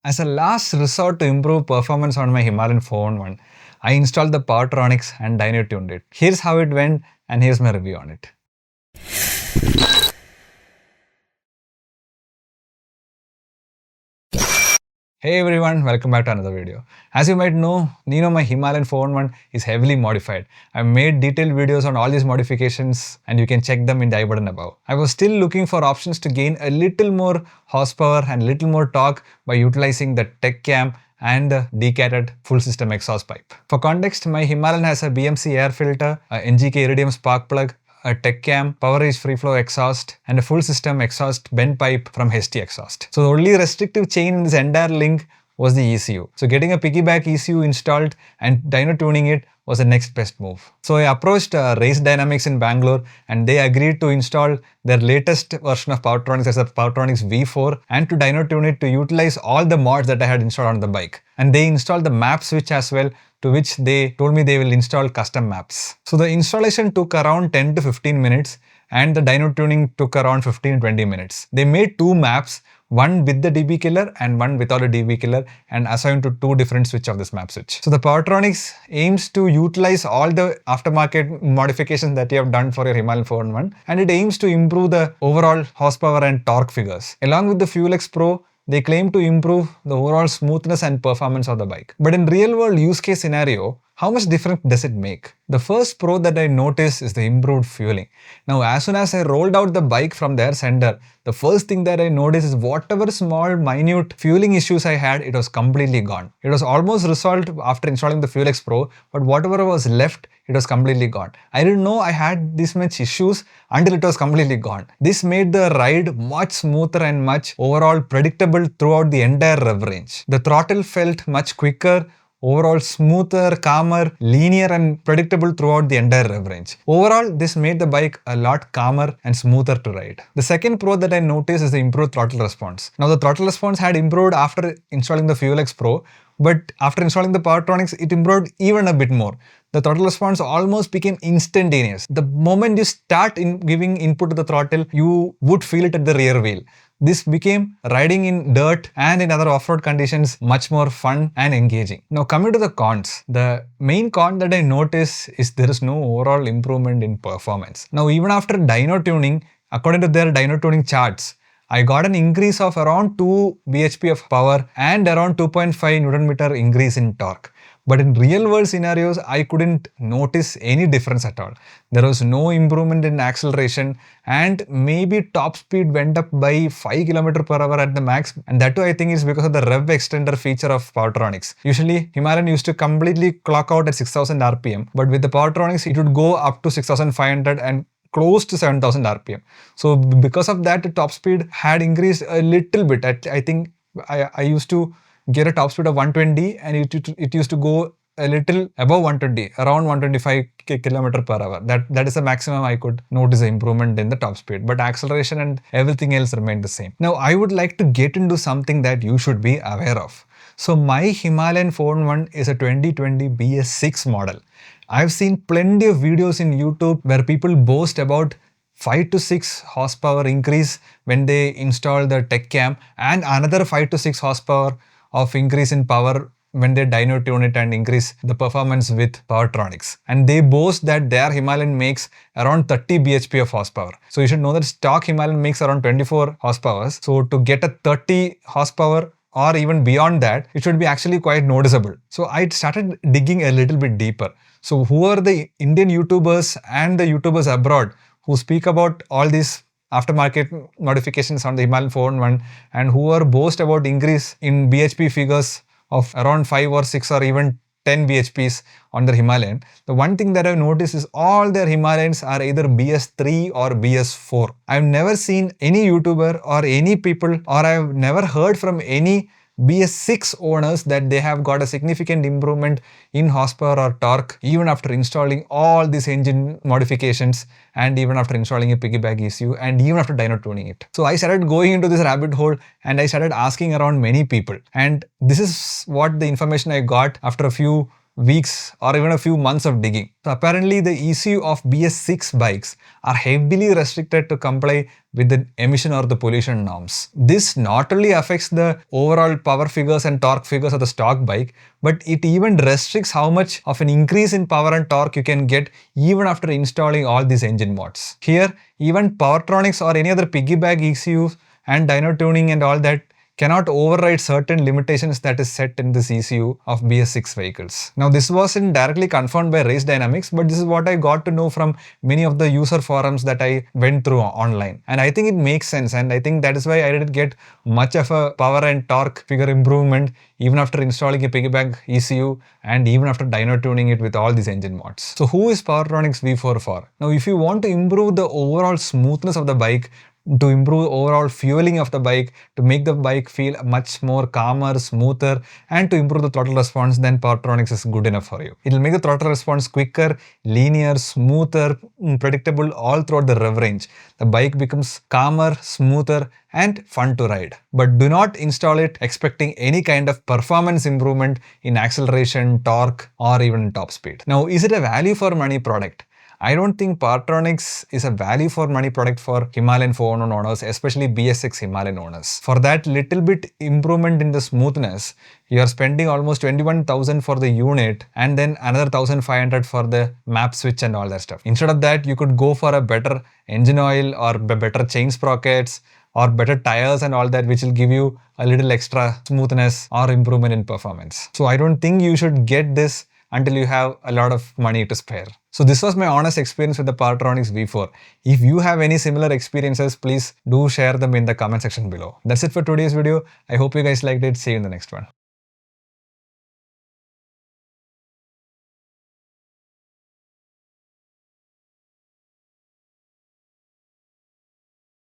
As a last resort to improve performance on my Himalayan 411, I installed the Powertronics and dyno tuned it. Here's how it went and here's my review on it. Hey everyone, welcome back to another video. As you might know, my Himalayan 411 is heavily modified. I've made detailed videos on all these modifications and you can check them in the I button above. I was still looking for options to gain a little more horsepower and little more torque by utilizing the tech cam and the decatted full system exhaust pipe. For context, my Himalayan has a BMC air filter, a NGK iridium spark plug, a tech cam, PowerAce free flow exhaust, and a full system exhaust bend pipe from HT exhaust. So the only restrictive chain in this entire link was the ECU. So getting a piggyback ECU installed and dyno tuning it was the next best move. So I approached Race Dynamics in Bangalore and they agreed to install their latest version of Powertronics as a Powertronics V4 and to dyno tune it to utilize all the mods that I had installed on the bike. And they installed the map switch as well, to which they told me they will install custom maps. So the installation took around 10 to 15 minutes and the dyno tuning took around 15 to 20 minutes. They made two maps, one with the DB killer and one without a DB killer, and assigned to two different switches of this map switch. So the Powertronics aims to utilize all the aftermarket modifications that you have done for your Himalayan 411 and it aims to improve the overall horsepower and torque figures. Along with the FuelX Pro, they claim to improve the overall smoothness and performance of the bike. But in real world use case scenario, how much difference does it make? The first pro that I noticed is the improved fueling. Now, as soon as I rolled out the bike from their sender, the first thing that I noticed is whatever small, minute fueling issues I had, it was completely gone. It was almost resolved after installing the FuelX Pro, but whatever was left, it was completely gone. I didn't know I had this much issues until it was completely gone. This made the ride much smoother and much overall predictable throughout the entire rev range. The throttle felt much quicker, overall smoother, calmer, linear and predictable throughout the entire rev range. Overall, this made the bike a lot calmer and smoother to ride. The second pro that I noticed is the improved throttle response. Now the throttle response had improved after installing the FuelX Pro, but after installing the Powertronics, it improved even a bit more. The throttle response almost became instantaneous. The moment you start giving input to the throttle, you would feel it at the rear wheel. This became riding in dirt and in other off-road conditions much more fun and engaging. Now coming to the cons, the main con that I notice is there is no overall improvement in performance. Now even after dyno tuning, according to their dyno tuning charts, I got an increase of around 2 bhp of power and around 2.5 Nm increase in torque. But in real world scenarios, I couldn't notice any difference at all. There was no improvement in acceleration and maybe top speed went up by 5 km/h at the max, and that too I think is because of the rev extender feature of Powertronics. Usually Himalayan used to completely clock out at 6000 rpm, but with the Powertronics it would go up to 6500 and close to 7000 rpm. So because of that, the top speed had increased a little bit. I think I used to get a top speed of 120 and it used to go a little above 120, around 125 km/h. That is the maximum I could notice the improvement in the top speed, but acceleration and everything else remained the same. Now I would like to get into something that you should be aware of. So my Himalayan 411 is a 2020 BS6 model. I've seen plenty of videos in YouTube where people boast about 5 to 6 horsepower increase when they install the tech cam and another 5 to 6 horsepower of increase in power when they dyno tune it and increase the performance with Powertronics. And they boast that their Himalayan makes around 30 bhp of horsepower. So you should know that stock Himalayan makes around 24 horsepower. So to get a 30 horsepower or even beyond that, it should be actually quite noticeable. So I started digging a little bit deeper. So who are the Indian YouTubers and the YouTubers abroad who speak about all these aftermarket modifications on the Himalayan 411 and who are boast about increase in bhp figures of around 5 or 6 or even 10 bhps on their Himalayan? The one thing that I've noticed is all their Himalayans are either BS3 or BS4. I've never seen any YouTuber or any people, or I've never heard from any BS6 owners that they have got a significant improvement in horsepower or torque even after installing all these engine modifications and even after installing a piggyback ECU and even after dyno tuning it. So I started going into this rabbit hole and I started asking around many people, and this is what the information I got after a few weeks or even a few months of digging. So apparently the ECU of BS6 bikes are heavily restricted to comply with the emission or the pollution norms. This not only affects the overall power figures and torque figures of the stock bike, but it even restricts how much of an increase in power and torque you can get even after installing all these engine mods. Here, even Powertronics or any other piggyback ECUs and dyno tuning and all that cannot override certain limitations that is set in this ECU of BS6 vehicles. Now this wasn't directly confirmed by Race Dynamics, but this is what I got to know from many of the user forums that I went through online. And I think it makes sense, and I think that is why I didn't get much of a power and torque figure improvement even after installing a piggyback ECU and even after dyno tuning it with all these engine mods. So who is Powertronics V4 for? Now if you want to improve the overall smoothness of the bike, to improve overall fueling of the bike, to make the bike feel much more calmer, smoother, and to improve the throttle response, then Powertronics is good enough for you. It will make the throttle response quicker, linear, smoother, predictable all throughout the rev range. The bike becomes calmer, smoother, and fun to ride. But do not install it expecting any kind of performance improvement in acceleration, torque, or even top speed. Now, is it a value for money product? I don't think Powertronics is a value for money product for Himalayan 411 owners, especially BS6 Himalayan owners. For that little bit improvement in the smoothness, you are spending almost 21,000 for the unit and then another 1,500 for the map switch and all that stuff. Instead of that, you could go for a better engine oil or better chain sprockets or better tires and all that, which will give you a little extra smoothness or improvement in performance. So I don't think you should get this until you have a lot of money to spare. So this was my honest experience with the Powertronics V4. If you have any similar experiences, please do share them in the comment section below. That's it for today's video. I hope you guys liked it. See you in the next one.